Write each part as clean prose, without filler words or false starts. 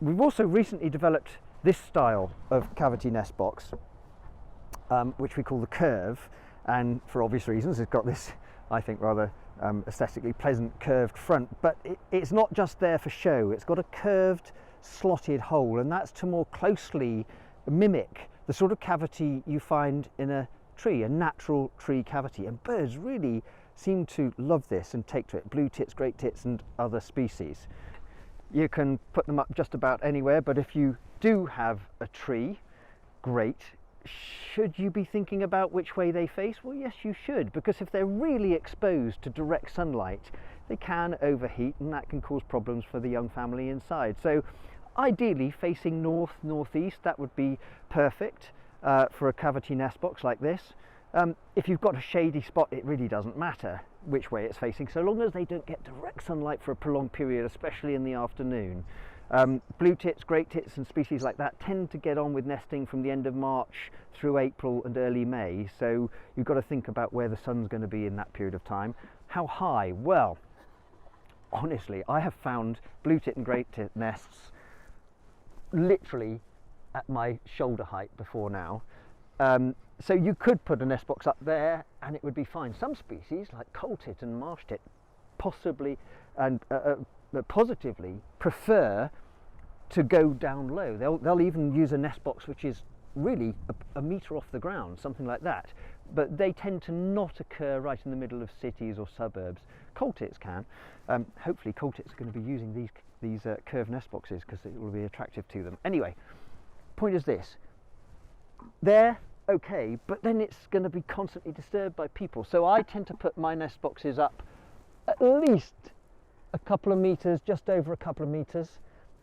we've also recently developed this style of cavity nest box, which we call the curve, and for obvious reasons it's got this, I think, rather aesthetically pleasant curved front, but it's not just there for show. It's got a curved slotted hole, and that's to more closely mimic the sort of cavity you find in a tree, a natural tree cavity, and birds really seem to love this and take to it. Blue tits, great tits and other species. You can put them up just about anywhere, but if you do have a tree, great. Should you be thinking about which way they face? Well, yes, you should, because if they're really exposed to direct sunlight, they can overheat, and that can cause problems for the young family inside. So ideally facing north, northeast, that would be perfect for a cavity nest box like this. If you've got a shady spot, it really doesn't matter which way it's facing, so long as they don't get direct sunlight for a prolonged period, especially in the afternoon. Blue tits, great tits and species like that tend to get on with nesting from the end of March through April and early May, so you've got to think about where the sun's going to be in that period of time. How high? Well, honestly, I have found blue tit and great tit nests literally at my shoulder height before now. So you could put a nest box up there and it would be fine. Some species like coal tit and marsh tit possibly and positively prefer to go down low. They'll even use a nest box which is really a metre off the ground, something like that, but they tend to not occur right in the middle of cities or suburbs. Coal tits can. Hopefully coal tits are going to be using these curved nest boxes because it will be attractive to them. Anyway, point is this: they're okay, but then it's going to be constantly disturbed by people, so I tend to put my nest boxes up at least a couple of meters, just over a couple of meters.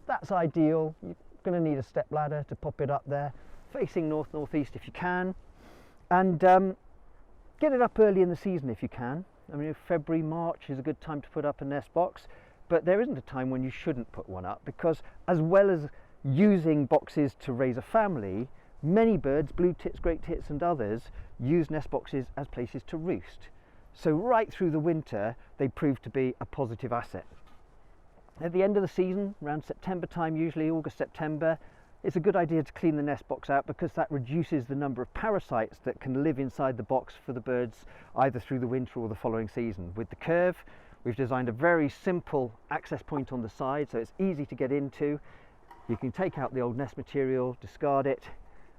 That's ideal. You're going to need a step ladder to pop it up there, facing north northeast if you can, and get it up early in the season if you can. I mean, February, March is a good time to put up a nest box, but there isn't a time when you shouldn't put one up, because as well as using boxes to raise a family, many birds, blue tits, great tits and others, use nest boxes as places to roost. So right through the winter they prove to be a positive asset. At the end of the season, around September time, usually August, September, it's a good idea to clean the nest box out, because that reduces the number of parasites that can live inside the box for the birds either through the winter or the following season. With the curve, we've designed a very simple access point on the side, so it's easy to get into. You can take out the old nest material, discard it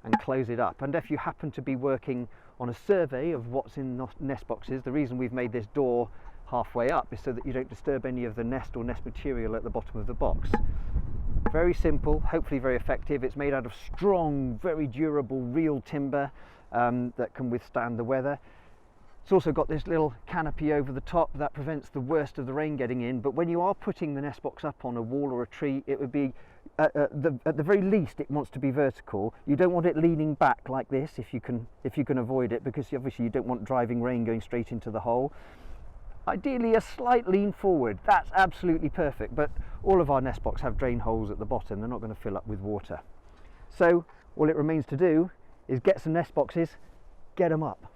and close it up. And if you happen to be working on a survey of what's in nest boxes, the reason we've made this door halfway up is so that you don't disturb any of the nest or nest material at the bottom of the box. Very simple, hopefully very effective. It's made out of strong, very durable, real timber that can withstand the weather. It's also got this little canopy over the top that prevents the worst of the rain getting in, but when you are putting the nest box up on a wall or a tree, it would be at the very least it wants to be vertical. You don't want it leaning back like this if you can avoid it, because obviously you don't want driving rain going straight into the hole. Ideally a slight lean forward, that's absolutely perfect, but all of our nest boxes have drain holes at the bottom. They're not going to fill up with water. So all it remains to do is get some nest boxes, get them up.